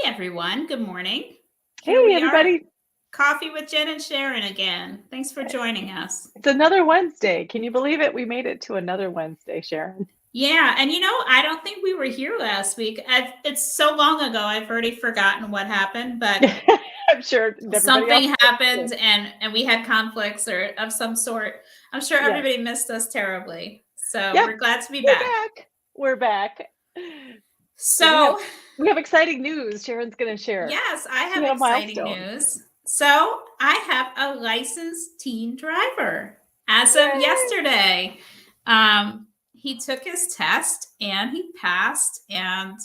everyone. Good morning. Here Hey, we are, everybody. Coffee with Jen and Sharon again. Thanks for joining us. It's another Wednesday. Can you believe it? We made it to another Wednesday, Sharon. Yeah, and I don't think we were here last week. It's so long ago, I've already forgotten what happened, but I'm sure everybody else something did. happened and we had conflicts or of some sort. I'm sure Yes. everybody missed us terribly. So Yep. we're glad to be We're back. back. We're back. So So, we have exciting news Sharon's going to share. yes, I We have have a exciting milestone. news. So, I have a licensed teen driver as of Yay! yesterday. He took his test and he passed. And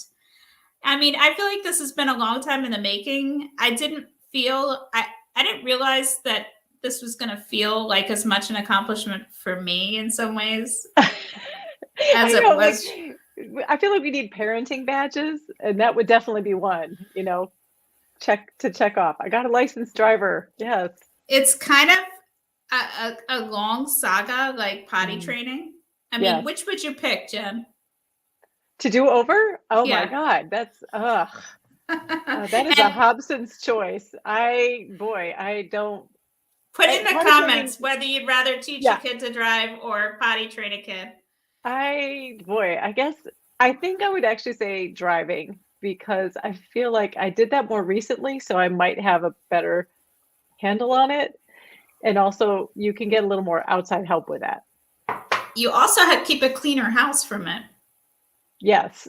I mean, I feel like this has been a long time in the making. I didn't realize that this was going to feel like as much an accomplishment for me in some ways as I it know, was. I feel like we need parenting badges, and that would definitely be one, check off. I got a licensed driver. Yes. It's kind of a long saga, like potty training. I mean, Yes. which would you pick, Jen? To do over? Oh my Yeah. God, that's that is a And Hobson's choice. I don't. put in the Potty training, comments whether you'd rather teach a yeah. kid to drive or potty train a kid. I guess I think I would actually say driving because I feel like I did that more recently, so I might have a better handle on it. And also, you can get a little more outside help with that. You also have to keep a cleaner house from it. Yes.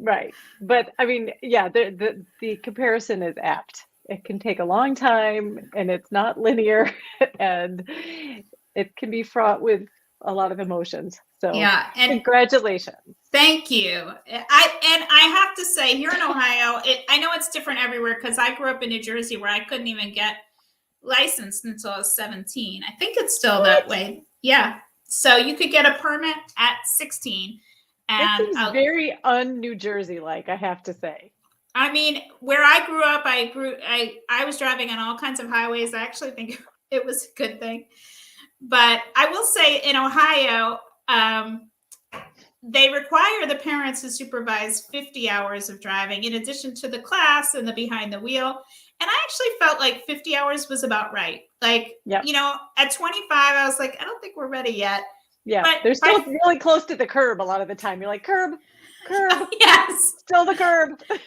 Right. But I mean, yeah, the comparison is apt. It can take a long time and it's not linear and it can be fraught with a lot of emotions. So, Yeah, and congratulations. thank you. I have to say, here in Ohio, I know it's different everywhere because I grew up in New Jersey where I couldn't even get licensed until I was 17. I think it's still that What? way. Yeah. So you could get a permit at 16. That And seems very un-New Jersey like, I have to say. I mean, where I grew up, I was driving on all kinds of highways. I actually think it was a good thing. But I will say in Ohio, they require the parents to supervise 50 hours of driving in addition to the class and the behind the wheel. And I actually felt like 50 hours was about right. Like, Yep. At 25, I was like, I don't think we're ready yet. Yeah, But they're still really close to the curb a lot of the time. You're like, curb, yes, still the curb. But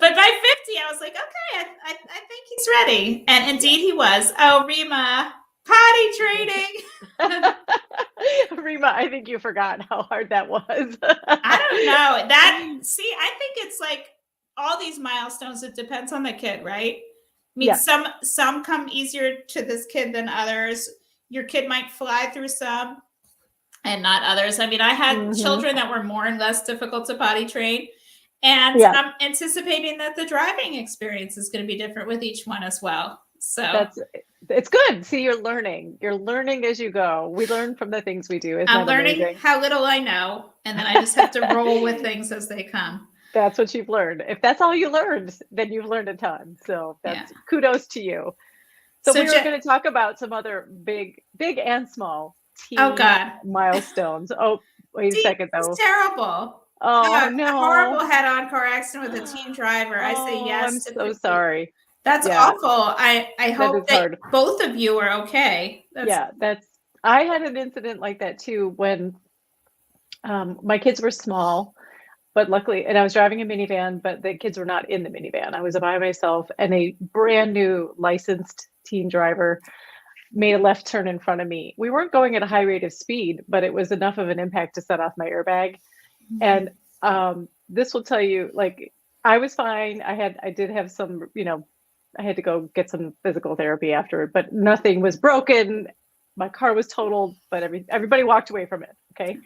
by 50, I was like, okay, I think he's ready. And indeed he was. Oh, Rima, potty training. Rima, I think you forgot how hard that was. I don't know. I think it's like all these milestones, it depends on the kid, right? I mean, Yeah. some come easier to this kid than others. Your kid might fly through some and not others. I mean, I had children that were more and less difficult to potty train. And Yeah. I'm anticipating that the driving experience is going to be different with each one as well. So it's good. See, you're learning. You're learning as you go. We learn from the things we do. Isn't I'm that learning amazing? how little I know, and then I just have to roll with things as they come. That's what you've learned. If that's all you learned, then you've learned a ton. So that's kudos to you. So we were going to talk about some other big and small teen milestones. Oh, wait a second though. It's terrible. Oh no! A horrible head-on car accident with a teen driver. I say yes. I'm so sorry. That's awful. I hope that both of you are okay. I had an incident like that too when my kids were small, but luckily, and I was driving a minivan, but the kids were not in the minivan. I was by myself, and a brand new licensed teen driver made a left turn in front of me. We weren't going at a high rate of speed, but it was enough of an impact to set off my airbag. And this will tell you, like, I was fine. I did have some, I had to go get some physical therapy after, but nothing was broken. My car was totaled, but everybody walked away from it. Okay.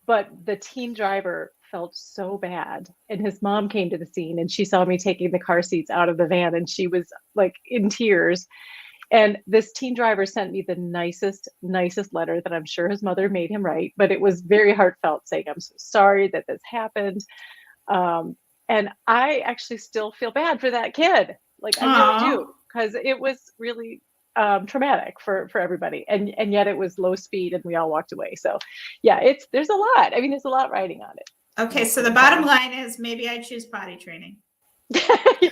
But the teen driver felt so bad, and his mom came to the scene, and she saw me taking the car seats out of the van, and she was like in tears. And this teen driver sent me the nicest letter that I'm sure his mother made him write, but it was very heartfelt, saying, I'm so sorry that this happened. And I actually still feel bad for that kid. Like, I really do, because it was really traumatic for everybody. And yet it was low speed and we all walked away. So yeah, there's a lot. I mean, there's a lot riding on it. Okay, No so the screen bottom time. line is maybe I choose potty training.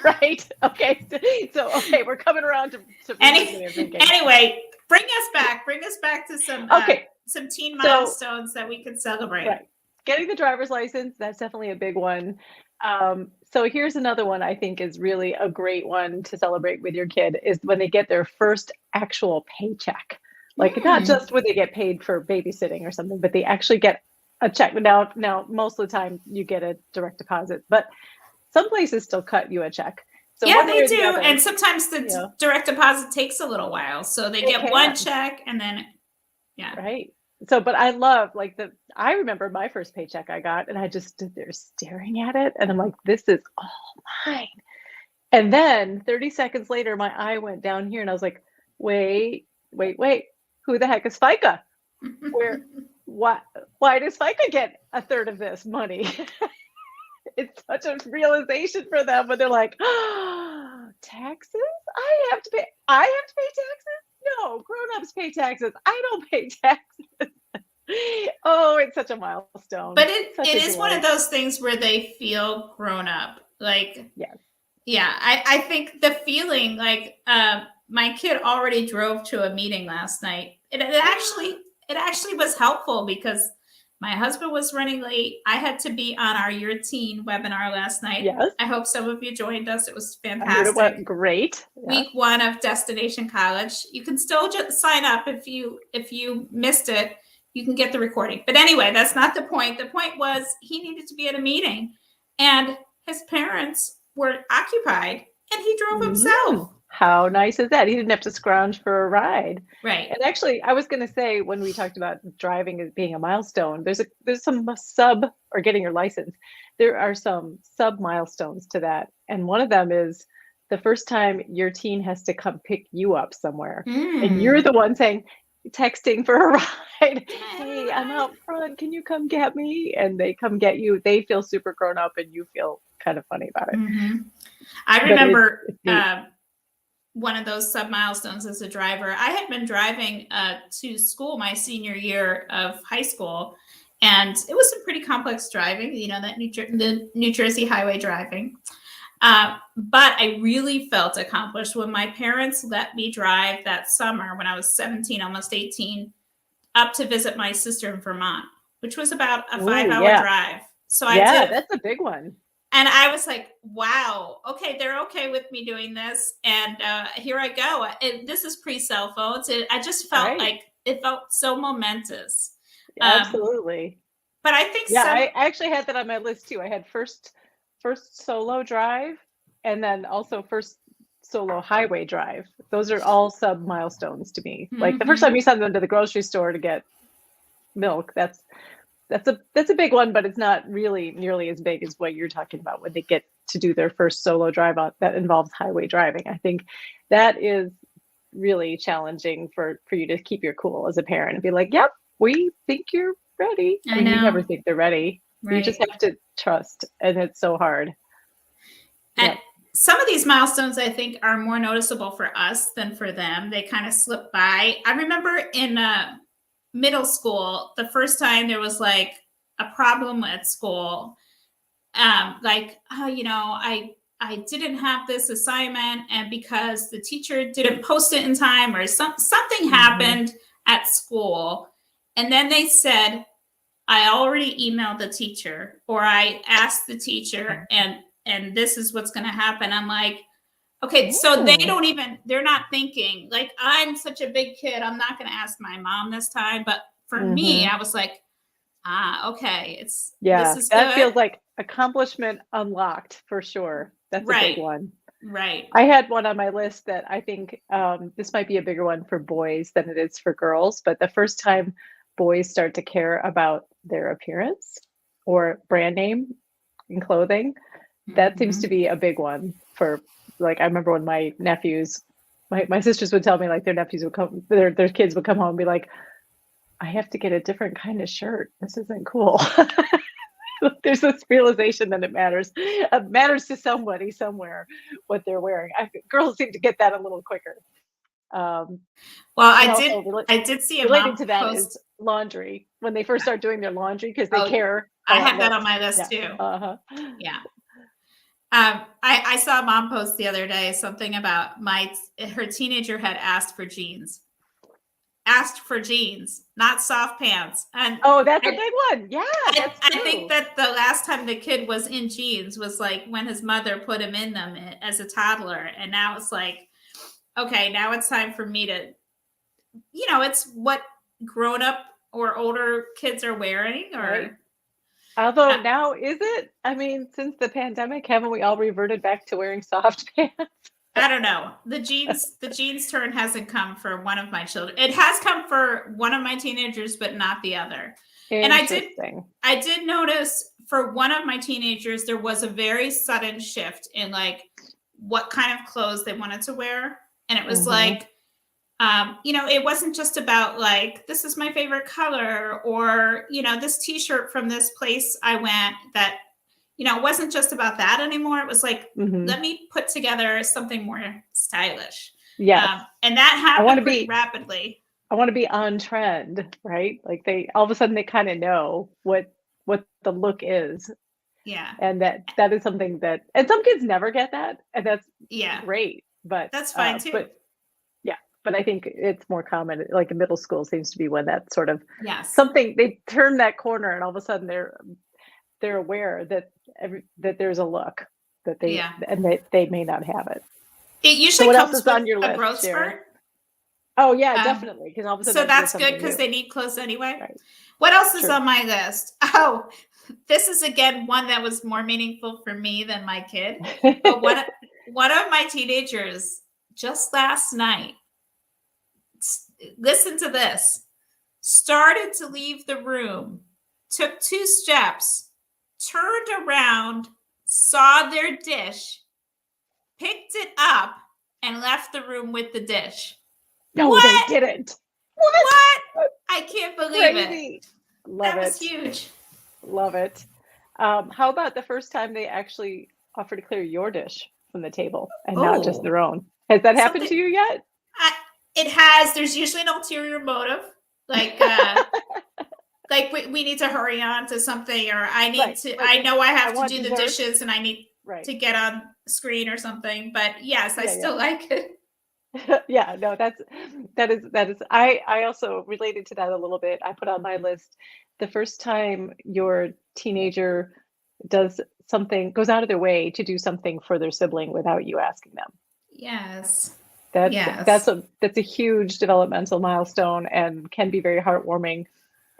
Right. Okay. So okay, we're coming around to revisiting your thinking. Anyway, bring us back. Bring us back to Okay. some teen So milestones that we could celebrate. right. Getting the driver's license, that's definitely a big one. So here's another one I think is really a great one to celebrate with your kid is when they get their first actual paycheck. Like not Mm. just when they get paid for babysitting or something, but they actually get a check. Now most of the time you get a direct deposit, but some places still cut you a check. So Yeah, one way they or the do. other, And sometimes the you know, direct deposit takes a little while. So they it get one can. check and then, yeah. Right. So, but I love like I remember my first paycheck I got and I just stood there staring at it and I'm like, this is all mine. And then 30 seconds later, my eye went down here and I was like, wait, who the heck is FICA? Where, what, why does FICA get a third of this money? It's such a realization for them when they're like, oh, taxes? I have to pay taxes? No, grown-ups pay taxes. I don't pay taxes. Oh, it's such a milestone. But it Such a is one of joy. those things where they feel grown up. Like, Yes. yeah, I think the feeling like my kid already drove to a meeting last night. It actually was helpful because my husband was running late. I had to be on our Your Teen webinar last night. Yes. I hope some of you joined us. It was I heard it went fantastic. great. Yes. Week 1 of Destination College. You can still just sign up if you missed it. You can get the recording. But anyway, that's not the point. The point was he needed to be at a meeting, and his parents were occupied, and he drove Mhm. himself. How nice is that? He didn't have to scrounge for a ride. Right. And actually, I was going to say when we talked about driving as being a milestone, there's some sub or getting your license. There are some sub milestones to that, and one of them is the first time your teen has to come pick you up somewhere, and you're the one saying, texting for a ride. Hey, I'm out front. Can you come get me? And they come get you. They feel super grown up, and you feel kind of funny about it. Mm-hmm. I But remember it's neat. one of those sub milestones as a driver. I had been driving to school my senior year of high school, and it was some pretty complex driving. You know, the New Jersey highway driving. But I really felt accomplished when my parents let me drive that summer when I was 17, almost 18, up to visit my sister in Vermont, which was about a Oh, 5-hour yeah. drive. So I Yeah, did. that's a big one. And I was like, wow, okay, they're okay with me doing this. And here I go. This is pre cell phones. I just felt Right. like it felt so momentous. Um, Absolutely. but I think Yeah, some, I actually had that on my list too. I had first solo drive and then also first solo highway drive. Those are all sub milestones to me. Like the first time you send them to the grocery store to get milk, that's a big one, but it's not really nearly as big as what you're talking about when they get to do their first solo drive on that involves highway driving. I think that is really challenging for you to keep your cool as a parent and be like, yep, we think you're ready. I I mean, you never know, think they're ready. You just right. have to trust, and it's so hard. And Yep. some of these milestones I think are more noticeable for us than for them. They kind of slip by. I remember in middle school, the first time there was like a problem at school, like, oh, you know, I didn't have this assignment, and because the teacher didn't post it in time, or something Mm-hmm. happened at school, and then they said, I already emailed the teacher, or I asked the teacher, and this is what's going to happen. I'm like, okay, so Mm. they're not thinking like I'm such a big kid. I'm not going to ask my mom this time. But for me, Mm-hmm. I was like, okay, this Yeah, is that good. feels like accomplishment unlocked for sure. That's a big Right, one. right. I had one on my list that I think this might be a bigger one for boys than it is for girls, but the first time boys start to care about their appearance or brand name in clothing, that seems to Mm-hmm. be a big one for like I remember when my nephews my sisters would tell me like their nephews would come their kids would come home and be like, I have to get a different kind of shirt. This isn't cool. There's this realization that it matters to somebody somewhere what they're wearing. Girls seem to get that a little quicker. Well, And also I did see a related mom to that is post. laundry. When they first start doing their laundry because they Oh, care I how it have that on looks. my list Yeah. too. Uh-huh. Yeah. I saw a mom post the other day something about her teenager had asked for jeans, not soft pants, and Oh, that's a I big one. Yeah, that's I think true. that the last time the kid was in jeans was like when his mother put him in them as a toddler, and now it's like, okay, now it's time for me to, it's what grown up or older kids are wearing, Right. or Although uh, now, is it? I mean, since the pandemic, haven't we all reverted back to wearing soft pants? I don't know. The jeans turn hasn't come for one of my children. It has come for one of my teenagers, but not the other. And Interesting. I did notice for one of my teenagers there was a very sudden shift in like what kind of clothes they wanted to wear. And it was Hmm. like, it wasn't just about like, this is my favorite color, or, this t-shirt from this place I went that, it wasn't just about that anymore. It was like, Hmm. let me put together something more stylish. Yes. And that I want happened to pretty be rapidly. I want to be on trend, right? Like they all of a sudden they kind of know what the look is. Yeah. And that is something that, and some kids never get that, and that's Yeah. great. That's fine too. But yeah, but I think it's more common, like in middle school seems to be when that sort of Yes. something they turn that corner and all of a sudden they're aware that that there's a look that Yeah. they may not have it. It So usually what else comes is with on your a list, growth Sharon? spurt. Oh yeah, Um, definitely, because all of a sudden so they get that's good something because new. they need clothes anyway. Right. What else is True. on my list? Oh, this is again one that was more meaningful for me than my kid. But one of my teenagers just last night, listen to this, started to leave the room, took 2 steps, turned around, saw their dish, picked it up, and left the room with the dish. No, they What? didn't. What? What? That's I can't believe it. crazy. Love That was it. huge. Love it. How about the first time they actually offer to clear your dish from the table and not just Oh, their own? Has that happened something. to you yet? I, it has. There's usually an ulterior motive, like we need to hurry on to something, or I need Right. to. Like, I know I I have to want do the dessert. dishes, and I need Right. to get on screen or something. But yes, I Yeah, still like it. yeah. Yeah, no, that is I also related to that a little bit. I put on my list the first time your teenager does something, goes out of their way to do something for their sibling without you asking them. Yes. That's Yes. that's a huge developmental milestone and can be very heartwarming.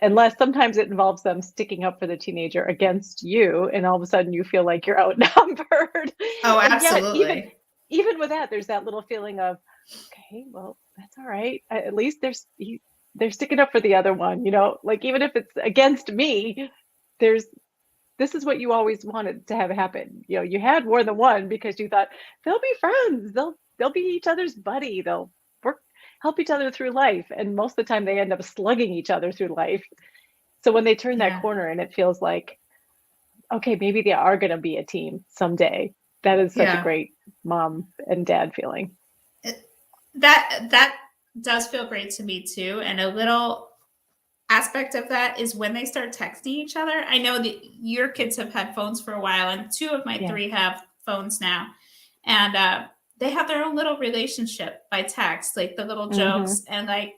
Unless sometimes it involves them sticking up for the teenager against you, and all of a sudden you feel like you're outnumbered. Oh, And yet, absolutely. even with that, there's that little feeling of, okay, well, that's all right. At least they're sticking up for the other one, like even if it's against me, there's this is what you always wanted to have happen. You had more than one because you thought they'll be friends, they'll be each other's buddy, they'll work help each other through life, and most of the time they end up slugging each other through life. So when they turn that Yeah. corner and it feels like, okay, maybe they are going to be a team someday, that is such a Yeah. great mom and dad feeling. That does feel great to me too. And a little aspect of that is when they start texting each other. I know that your kids have had phones for a while, and 2 of my 3 have phones now, and they have their own little relationship by text, like the little Hmm. jokes, and like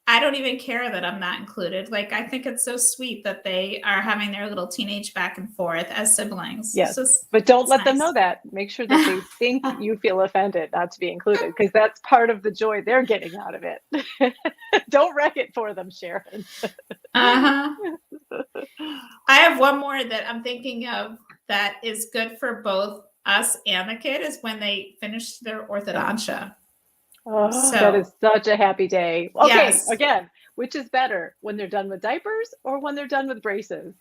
I don't even care that I'm not included. Like I think it's so sweet that they are having their little teenage back and forth as siblings. Yes, but don't It's let them nice. know that. Make sure that they think you feel offended not to be included, because that's part of the joy they're getting out of it. Don't wreck it for them, Sharon. Uh-huh. I have one more that I'm thinking of that is good for both us and the kid is when they finish their orthodontia. Oh, that So, is such a happy day. Okay, yes. again, which is better, when they're done with diapers or when they're done with braces?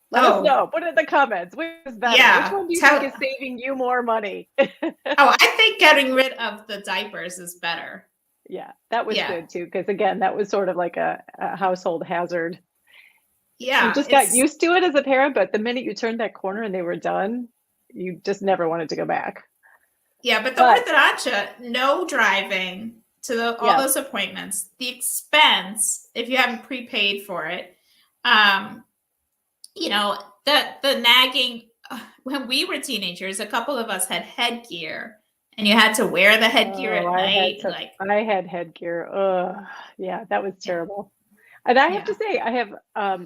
Let us Oh, know. Put it in the comments. Which is better? Which yeah. one do you think Tell. is saving you more money? Oh, I think getting rid of the diapers is better. Yeah, that was Yeah. good too, because again, that was sort of like a household hazard. You Yeah. just got used to it as a parent, but the minute you turned that corner and they were done, you just never wanted to go back. Yeah. But the But orthodontia, no driving, to all Yes. those appointments, the expense, if you haven't prepaid for it, um, you know, the nagging. When we were teenagers, a couple of us had headgear, and you had to wear the headgear Oh, at night. Like, I had headgear. Ugh, yeah, that was yeah, terrible. And I have to yeah. say, I have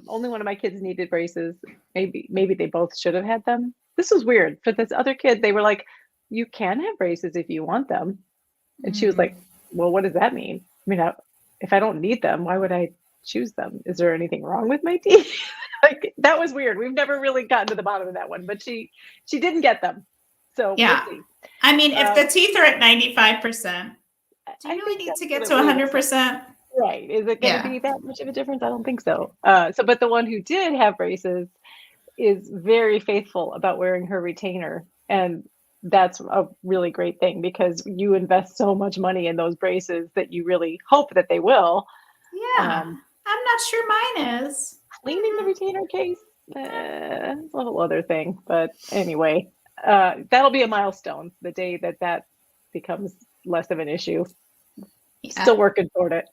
only one of my kids needed braces. Maybe they both should have had them. This was weird. For this other kid, they were like, "You can have braces if you want them." And she was Mm. like, "Well, what does that mean? I mean, if I don't need them, why would I choose them? Is there anything wrong with my teeth?" Like that was weird. We've never really gotten to the bottom of that one, but she didn't get them. So we'll Yeah. see. I mean, if Um, the teeth are at 95%, do you I really think need that's to what get it to really looks like. 100%? Right. Is it going to Yeah. be that much of a difference? I don't think so. But the one who did have braces is very faithful about wearing her retainer. And that's a really great thing because you invest so much money in those braces that you really hope that they will. Yeah. Um, I'm not sure mine is. Cleaning the retainer case, it's a whole other thing. But anyway, that'll be a milestone, the day that that becomes less of an issue. Yeah. Still working toward it.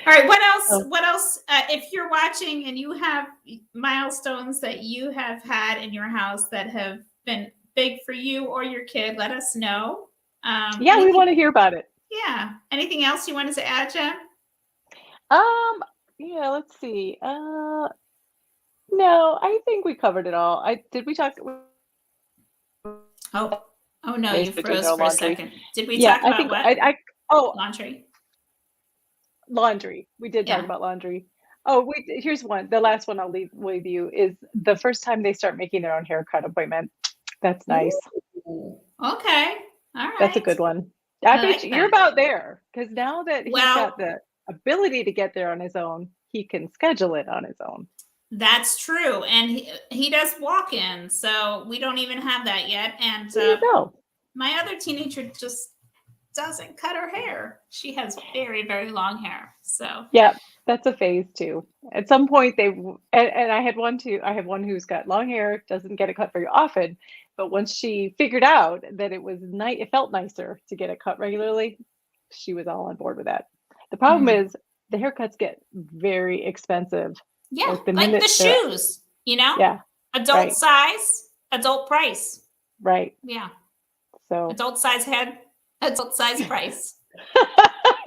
All right. What else? So, What else? If you're watching and you have milestones that you have had in your house that have been big for you or your kid, let us know. yeah, we want Anything? to hear about it. Yeah. Anything else you wanted to add, Jen? Um, yeah, let's see. No, I think we covered it all. I did we talk Oh, oh no, you basically froze no for a laundry. second. Did we Yeah, talk I about think what? I oh, Laundry. laundry. We did talk Yeah. about laundry. Oh, wait, here's one. The last one I'll leave with you is the first time they start making their own haircut appointment. That's nice. Ooh. Okay. All That's a right. good one. I I bet like you're that. about there because now that he's Well, got the ability to get there on his own, he can schedule it on his own. that's true. And he does walk in. So we don't even have that yet. And There you go. my other teenager just doesn't cut her hair. She has very, very long hair. So, Yeah, that's a phase too. At some point, and I had one too. I have one who's got long hair, doesn't get it cut very often, but once she figured out that it was nice, it felt nicer to get it cut regularly. She was all on board with that. The problem mm, is the haircuts get very expensive. yeah, Like the like the minute they're, shoes, yeah, adult right, size, adult price. right. Yeah. So Adult size head, adult size price.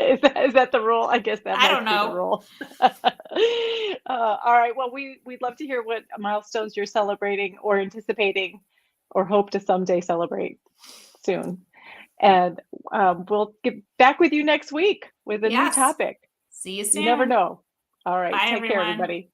is that the rule? I guess that I don't must be the know. rule. All right. Well, we'd love to hear what milestones you're celebrating or anticipating, or hope to someday celebrate soon. And we'll get back with you next week with a new Yes. topic. See you You never soon. know. All right. Bye, Take care, everyone. everybody.